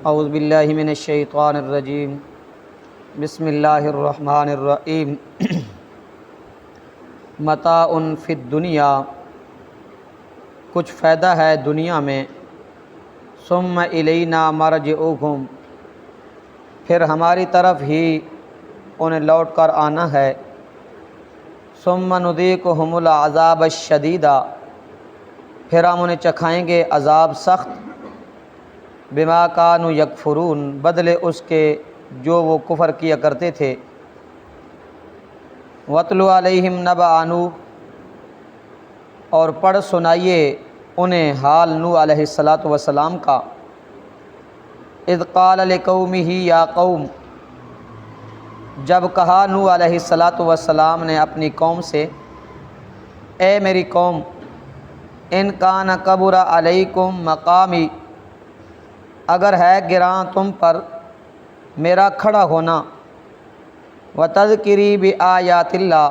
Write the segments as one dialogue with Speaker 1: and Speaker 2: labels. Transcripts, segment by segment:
Speaker 1: اعوذ باللہ من الشیطان الرجیم بسم اللہ الرحمن الرحیم متاع فی الدنیا، کچھ فائدہ ہے دنیا میں، ثم الینا مرجعکم، پھر ہماری طرف ہی انہیں لوٹ کر آنا ہے، ثم نذیقہم العذاب الشدید، پھر ہم انہیں چکھائیں گے عذاب سخت، بما کانوا یکفرون، بدلے اس کے جو وہ کفر کیا کرتے تھے۔ وَاتْلُ عَلَيْهِمْ نَبَأَ نوح، اور پڑھ سنائیے انہیں حال نوح علیہ السلام کا، اذ قال لقومہ یا قوم، جب کہا نوح علیہ السلام نے اپنی قوم سے، اے میری قوم، ان کان کبر علیکم مقامی، اگر ہے گراں تم پر میرا کھڑا ہونا، وتذکری بآیات اللہ،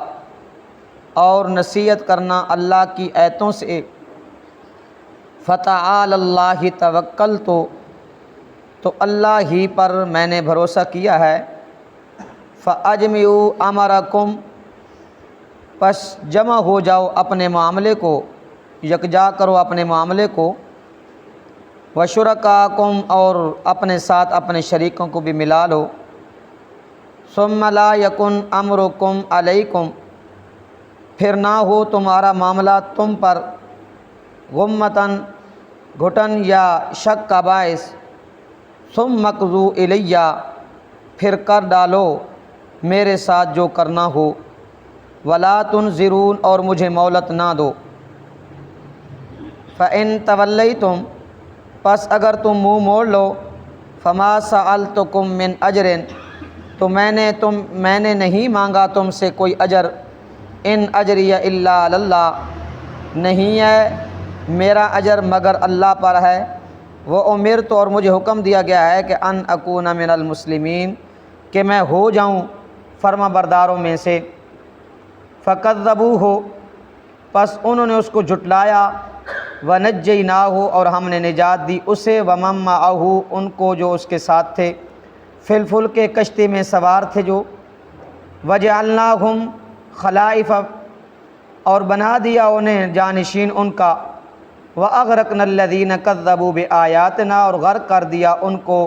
Speaker 1: اور نصیحت کرنا اللہ کی آیتوں سے، فتعالی اللہ توکلت، تو اللہ ہی پر میں نے بھروسہ کیا ہے، فاجمعوا امرکم، پس جمع ہو جاؤ اپنے معاملے کو، یکجا کرو اپنے معاملے کو، وشرکاکم، اور اپنے ساتھ اپنے شریکوں کو بھی ملا لو، ثم لا یکن امرکم علیکم، پھر نہ ہو تمہارا معاملہ تم پر، غمتاً، گھٹن یا شک کا باعث، ثم اقضوا الیہ، پھر کر ڈالو میرے ساتھ جو کرنا ہو، ولا تنظرون، اور مجھے مہلت نہ دو، فإن تولیتم، پس اگر تم منہ موڑ لو، فما سألتکم من اجر، تو میں نے نہیں مانگا تم سے کوئی اجر، ان اجریہ الا علی اللہ، نہیں ہے میرا اجر مگر اللہ پر ہے، وامرت، اور مجھے حکم دیا گیا ہے کہ ان اکون من المسلمین، کہ میں ہو جاؤں فرما برداروں میں سے، فکذبوہ، پس انہوں نے اس کو جھٹلایا، ونجیناہ، اور ہم نے نجات دی اسے، ومن معہ، ان کو جو اس کے ساتھ تھے، فی الفلک، کشتی میں سوار تھے جو، وجعلناہم خلائف، اور بنا دیا انہیں جانشین ان کا، واغرقنا الذین کذبوا بآیاتنا، اور غرق کر دیا ان کو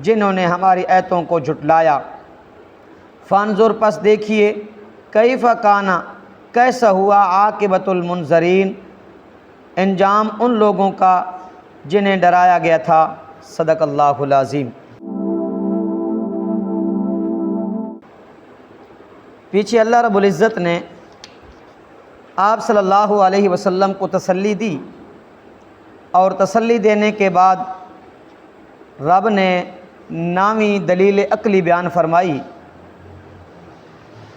Speaker 1: جنہوں نے ہماری آیتوں کو جھٹلایا، فانظر، پس دیکھیے، کیف کان، کیسا ہوا، عاقبۃ المنذرین، انجام ان لوگوں کا جنہیں ڈرایا گیا تھا۔ صدق اللہ العظیم۔ پیچھے اللہ رب العزت نے آپ صلی اللہ علیہ وسلم کو تسلی دی، اور تسلی دینے کے بعد رب نے نامی دلیل عقلی بیان فرمائی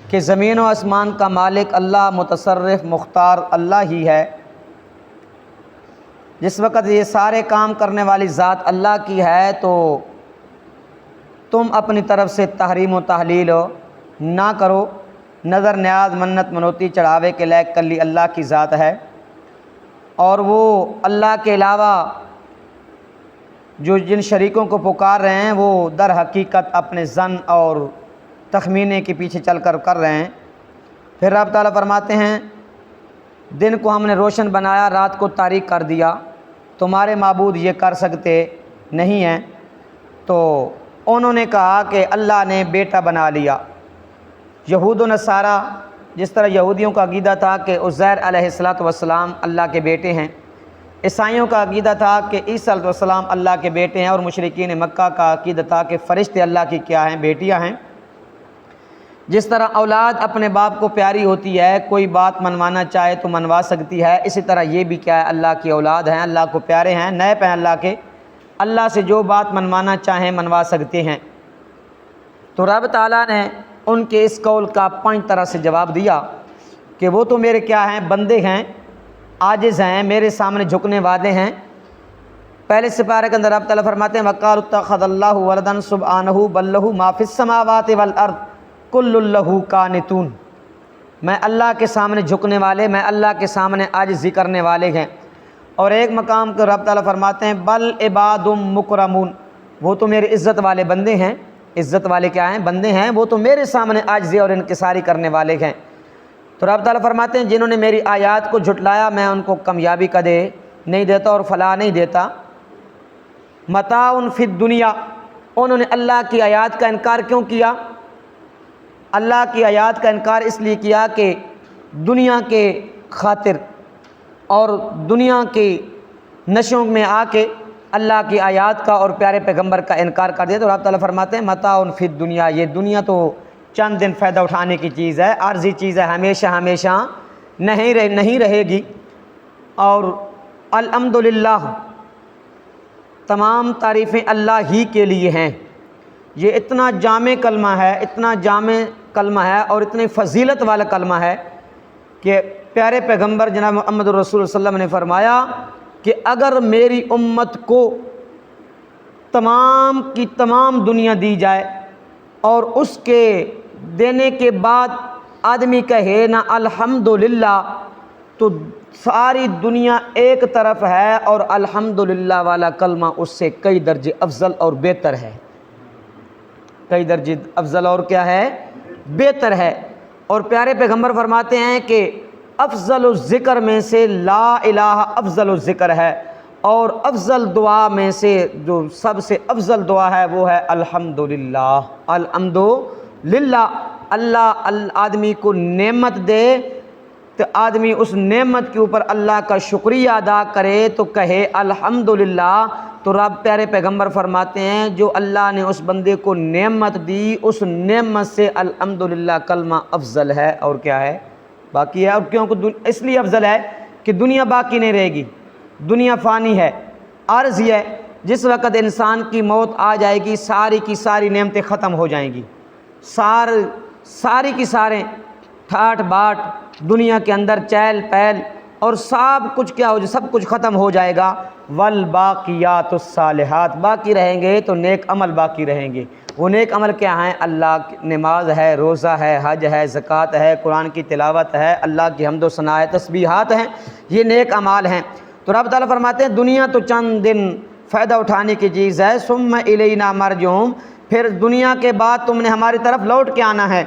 Speaker 1: کہ زمین و آسمان کا مالک اللہ، متصرف، مختار اللہ ہی ہے۔ جس وقت یہ سارے کام کرنے والی ذات اللہ کی ہے، تو تم اپنی طرف سے تحریم و تحلیل نہ کرو، نظر نیاز، منت منوتی، چڑھاوے کے لائق کلی اللہ کی ذات ہے، اور وہ اللہ کے علاوہ جو جن شریکوں کو پکار رہے ہیں، وہ در حقیقت اپنے ظن اور تخمینے کے پیچھے چل کر رہے ہیں۔ پھر رب تعالیٰ فرماتے ہیں، دن کو ہم نے روشن بنایا، رات کو تاریک کر دیا، تمہارے معبود یہ کر سکتے نہیں ہیں۔ تو انہوں نے کہا کہ اللہ نے بیٹا بنا لیا۔ یہود و نصارہ، جس طرح یہودیوں کا عقیدہ تھا کہ عزیر علیہ السلام اللہ کے بیٹے ہیں، عیسائیوں کا عقیدہ تھا کہ عیسیٰ علیہ السلام اللہ کے بیٹے ہیں، اور مشرکین مکہ کا عقیدہ تھا کہ فرشتے اللہ کی کیا ہیں، بیٹیاں ہیں۔ جس طرح اولاد اپنے باپ کو پیاری ہوتی ہے، کوئی بات منوانا چاہے تو منوا سکتی ہے، اسی طرح یہ بھی کیا ہے، اللہ کی اولاد ہیں، اللہ کو پیارے ہیں، نیب ہیں اللہ کے، اللہ سے جو بات منوانا چاہیں منوا سکتے ہیں۔ تو رب تعالیٰ نے ان کے اس قول کا 5 طرح سے جواب دیا کہ وہ تو میرے کیا ہیں، بندے ہیں، عاجز ہیں، میرے سامنے جھکنے والے ہیں۔ پہلے سپارے کے اندر رب تعالیٰ فرماتے ہیں، وَقَالُوا اتَّخَذَ اللَّهُ وَلَدًا سُبْحَانَهُ بَل لَّهُ مَا فِي السَّمَاوَاتِ وَالْأَرْضِ كُلٌّ لَّهُ قَانِتُونَ، میں اللہ کے سامنے جھکنے والے، میں اللہ کے سامنے عاجزی کرنے والے ہیں۔ اور ایک مقام کو رب تعالیٰ فرماتے ہیں، بل عباد مکرمون، وہ تو میرے عزت والے بندے ہیں. عزت والے کیا ہیں؟ بندے ہیں. وہ تو میرے سامنے عاجزی اور انکساری کرنے والے ہیں. تو رب تعالیٰ فرماتے ہیں جنہوں نے میری آیات کو جھٹلایا میں ان کو کامیابی کدے نہیں دیتا اور فلاح نہیں دیتا. متاع فی الدنیا، انہوں نے اللہ کی آیات کا انکار کیوں کیا؟ اللہ کی آیات کا انکار اس لیے کیا کہ دنیا کے خاطر اور دنیا کی نشوں میں آ کے اللہ کی آیات کا اور پیارے پیغمبر کا انکار کر دیا. تو رب تعالیٰ فرماتے ہیں متاع فی الدنیا، یہ دنیا تو چند دن فائدہ اٹھانے کی چیز ہے، عارضی چیز ہے، ہمیشہ ہمیشہ نہیں رہے گی. اور الحمدللہ، تمام تعریفیں اللہ ہی کے لیے ہیں. یہ اتنا جامع کلمہ ہے، اتنا جامع کلمہ ہے اور اتنی فضیلت والا کلمہ ہے کہ پیارے پیغمبر جناب محمد رسول صلی اللہ علیہ وسلم نے فرمایا کہ اگر میری امت کو تمام کی تمام دنیا دی جائے اور اس کے دینے کے بعد آدمی کہے نا الحمدللہ، تو ساری دنیا ایک طرف ہے اور الحمدللہ والا کلمہ اس سے کئی درجے افضل اور بہتر ہے. کئی درجے افضل اور کیا ہے؟ بہتر ہے. اور پیارے پیغمبر فرماتے ہیں کہ افضل الذکر میں سے لا الہ افضل الذکر ہے، اور افضل دعا میں سے جو سب سے افضل دعا ہے وہ ہے الحمدللہ. الحمدللہ. اللہ آدمی کو نعمت دے تو آدمی اس نعمت کے اوپر اللہ کا شکریہ ادا کرے تو کہے الحمدللہ. تو رب پیارے پیغمبر فرماتے ہیں جو اللہ نے اس بندے کو نعمت دی اس نعمت سے الحمدللہ کلمہ افضل ہے اور کیا ہے؟ باقی ہے. اور کیونکہ اس لیے افضل ہے کہ دنیا باقی نہیں رہے گی، دنیا فانی ہے، عارضی ہے. جس وقت انسان کی موت آ جائے گی ساری کی ساری نعمتیں ختم ہو جائیں گی، ساری کی سارے ٹھاٹ باٹ دنیا کے اندر چہل پہل اور سب کچھ کیا ہو جائے، سب کچھ ختم ہو جائے گا. والباقیات الصالحات، باقی رہیں گے تو نیک عمل باقی رہیں گے. وہ نیک عمل کیا ہیں؟ اللہ کی نماز ہے، روزہ ہے، حج ہے، زکوٰۃ ہے، قرآن کی تلاوت ہے، اللہ کی حمد و ثنا ہے، تسبیحات ہیں، یہ نیک اعمال ہیں. تو رب تعالیٰ فرماتے ہیں دنیا تو چند دن فائدہ اٹھانے کی چیز ہے. ثم الینا مرجعہم، پھر دنیا کے بعد تم نے ہماری طرف لوٹ کے آنا ہے.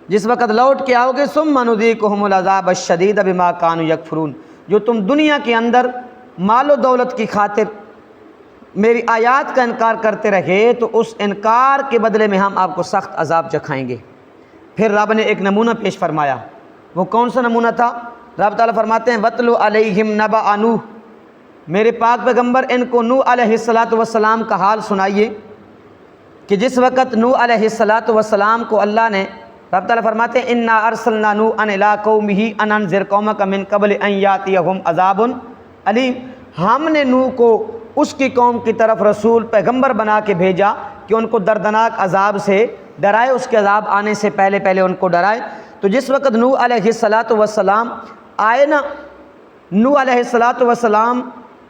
Speaker 1: جس وقت لوٹ کے آؤ گے ثم نذیقہم العذاب الشدید بما کانوا یکفرون، جو تم دنیا کے اندر مال و دولت کی خاطر میری آیات کا انکار کرتے رہے تو اس انکار کے بدلے میں ہم آپ کو سخت عذاب چکھائیں گے. پھر رب نے ایک نمونہ پیش فرمایا. وہ کون سا نمونہ تھا؟ رب تعالیٰ فرماتے ہیں وَاتْلُ عَلَيْهِمْ نَبَأَ نوح، میرے پاک پیغمبر ان کو نوح علیہ السلام کا حال سنائیے کہ جس وقت نوح علیہ السلام کو اللہ نے، رب تعالیٰ فرماتے ہیں اِنَّا أَرْسَلْنَا نُوحًا إِلَىٰ قَوْمِهِ أَنْ أَنذِرْ قَوْمَكَ مِنْ قَبْلِ أَنْ يَأْتِيَهُمْ عَذَابٌ علیم. ہم نے نوح کو اس کی قوم کی طرف رسول پیغمبر بنا کے بھیجا کہ ان کو دردناک عذاب سے ڈرائے، اس کے عذاب آنے سے پہلے ان کو ڈرائے. تو جس وقت نوح علیہ السلام آئے نا، نوح علیہ السلام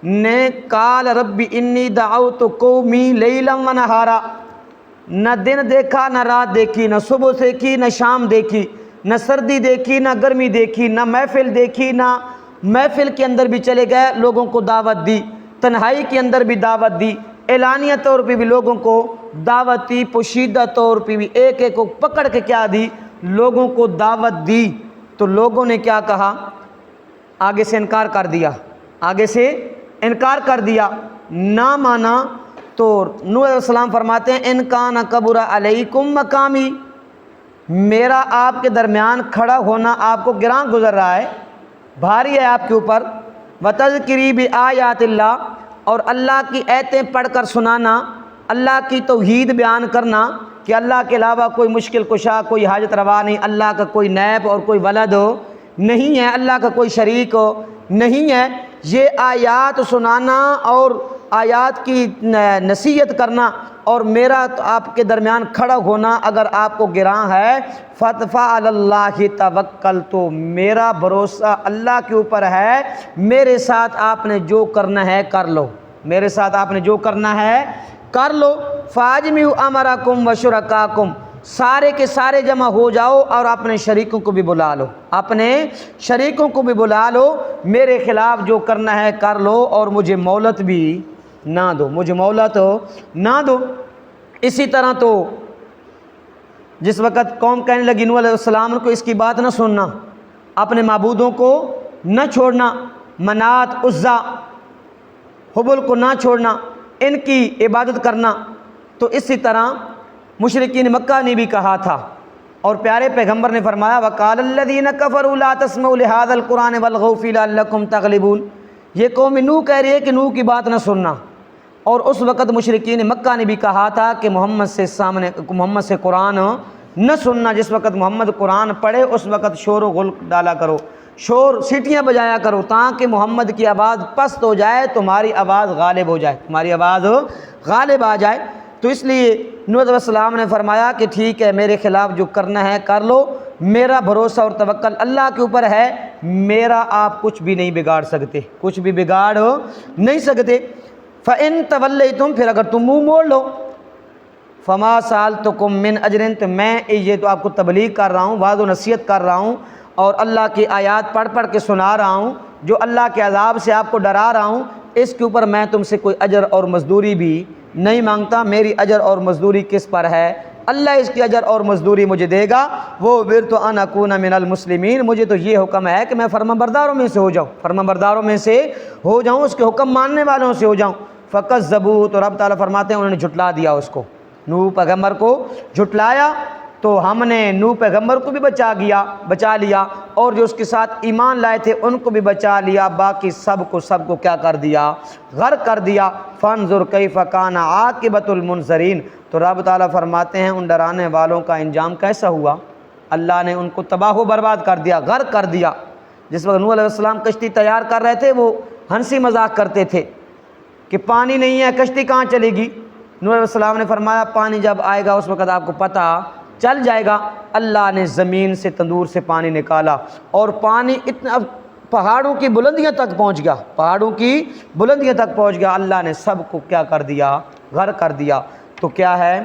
Speaker 1: نے قال رب انی دعوت قومی لیلا و نہارا، نہ دن دیکھا نہ رات دیکھی، نہ صبح دیکھی نہ شام دیکھی، نہ سردی دیکھی نہ گرمی دیکھی، نہ محفل دیکھی نہ محفل کے اندر بھی چلے گئے، لوگوں کو دعوت دی، تنہائی کے اندر بھی دعوت دی، اعلانیہ طور پہ بھی لوگوں کو دعوت دی، پوشیدہ طور پہ بھی ایک ایک کو پکڑ کے کیا دی، لوگوں کو دعوت دی. تو لوگوں نے کیا کہا؟ آگے سے انکار کر دیا، نہ مانا. تو نوح علیہ السلام فرماتے ہیں ان کان کبر علیکم مقامی، میرا آپ کے درمیان کھڑا ہونا آپ کو گراں گزر رہا ہے، بھاری ہے آپ کے اوپر. وتذکری بآیات اللہ، اور اللہ کی آیتیں پڑھ کر سنانا، اللہ کی توحید بیان کرنا کہ اللہ کے علاوہ کوئی مشکل کشا، کوئی حاجت روا نہیں، اللہ کا کوئی نیب اور کوئی ولد نہیں ہے، اللہ کا کوئی شریک نہیں ہے. یہ آیات سنانا اور آیات کی نصیحت کرنا اور میرا آپ کے درمیان کھڑا ہونا اگر آپ کو گراں ہے، فَعَلَى اللَّهِ تَوَكَّلْتُ، تو میرا بھروسہ اللہ کے اوپر ہے، میرے ساتھ آپ نے جو کرنا ہے کر لو، میرے ساتھ آپ نے جو کرنا ہے کر لو. فَأَجْمِعُوا أَمْرَكُمْ وَشُرَكَاءَكُمْ، سارے کے سارے جمع ہو جاؤ اور اپنے شریکوں کو بھی بلا لو، اپنے شریکوں کو بھی بلا لو، میرے خلاف جو کرنا ہے کر لو اور مجھے مہلت بھی نہ دو، مجھے مہلت نہ دو۔ اسی طرح تو جس وقت قوم کہنے لگی نوح علیہ السلام کو اس کی بات نہ سننا، اپنے معبودوں کو نہ چھوڑنا، منات، عزا، حبل کو نہ چھوڑنا، ان کی عبادت کرنا، تو اسی طرح مشرکین مکہ نے بھی کہا تھا، اور پیارے پیغمبر نے فرمایا وَقَالَ الَّذِينَ كَفَرُوا لَا تَسْمَعُوا لِهَذَا الْقُرْآنِ وَالْغَوْا فِيهِ لَعَلَّكُمْ تَغْلِبُونَ۔ یہ قوم نوح کہہ رہی ہے کہ نوح کی بات نہ سننا، اور اس وقت مشرکین مکہ نے بھی کہا تھا کہ محمد سے قرآن نہ سننا، جس وقت محمد قرآن پڑھے اس وقت شور و غل ڈالا کرو، شور سیٹیاں بجایا کرو، تاکہ محمد کی آواز پست ہو جائے، تمہاری آواز غالب ہو جائے، تمہاری آواز غالب آ جائے۔ تو اس لیے نوح علیہ السلام نے فرمایا کہ ٹھیک ہے، میرے خلاف جو کرنا ہے کر لو، میرا بھروسہ اور توکل اللہ کے اوپر ہے، میرا آپ کچھ بھی نہیں بگاڑ سکتے، کچھ بھی بگاڑ نہیں سکتے۔ فَإِن تَوَلَّيْتُمْ، پھر اگر تم منہ موڑ لو، فَمَا سَأَلْتُكُم مِّنْ أَجْرٍ، تو میں یہ تو آپ کو تبلیغ کر رہا ہوں، وعظ و نصیحت کر رہا ہوں، اور اللہ کی آیات پڑھ پڑھ کے سنا رہا ہوں، جو اللہ کے عذاب سے آپ کو ڈرا رہا ہوں، اس کے اوپر میں تم سے کوئی اجر اور مزدوری بھی نہیں مانگتا۔ میری اجر اور مزدوری کس پر ہے؟ اللہ اس کی اجر اور مزدوری مجھے دے گا۔ وہ امرت ان اکون من المسلمین، مجھے تو یہ حکم ہے کہ میں فرمانبرداروں میں سے ہو جاؤں، فرمانبرداروں میں سے ہو جاؤں، اس کے حکم ماننے والوں سے ہو جاؤں۔ فَكَذَّبُوهُ، تو رب تعالیٰ فرماتے ہیں انہوں نے جھٹلا دیا اس کو، نوح پیغمبر کو جھٹلایا، تو ہم نے نوح پیغمبر کو بھی بچا لیا، اور جو اس کے ساتھ ایمان لائے تھے ان کو بھی بچا لیا، باقی سب کو کیا کر دیا؟ غرق کر دیا۔ فانظر کیف کان عاقبۃ المنذرین، تو رب تعالیٰ فرماتے ہیں ان ڈرانے والوں کا انجام کیسا ہوا؟ اللہ نے ان کو تباہ و برباد کر دیا، غرق کر دیا۔ جس وقت نوح علیہ السلام کشتی تیار کر رہے تھے، وہ ہنسی مذاق کرتے تھے کہ پانی نہیں ہے، کشتی کہاں چلے گی؟ نوح علیہ السلام نے فرمایا پانی جب آئے گا اس وقت آپ کو پتہ چل جائے گا۔ اللہ نے زمین سے، تندور سے پانی نکالا، اور پانی اتنا پہاڑوں کی بلندیاں تک پہنچ گیا، پہاڑوں کی بلندیاں تک پہنچ گیا۔ اللہ نے سب کو کیا کر دیا؟ غرق کر دیا۔ تو کیا ہے،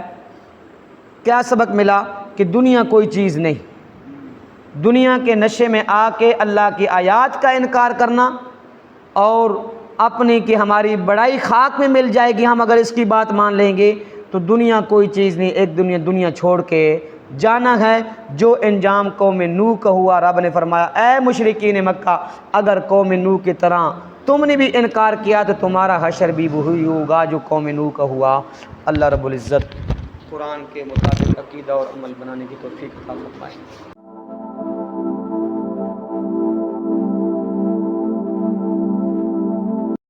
Speaker 1: کیا سبق ملا؟ کہ دنیا کوئی چیز نہیں، دنیا کے نشے میں آ کے اللہ کی آیات کا انکار کرنا، اور اپنی کہ ہماری بڑائی خاک میں مل جائے گی ہم اگر اس کی بات مان لیں گے، تو دنیا کوئی چیز نہیں، ایک دنیا چھوڑ کے جانا ہے۔ جو انجام قوم نوح کا ہوا، رب نے فرمایا اے مشرکین مکہ، اگر قوم نوح کی طرح تم نے بھی انکار کیا تو تمہارا حشر بھی وہی ہوگا جو قوم نوح کا ہوا۔ اللہ رب العزت قرآن کے مطابق عقیدہ اور عمل بنانے کی توفیق عطا فرمائے۔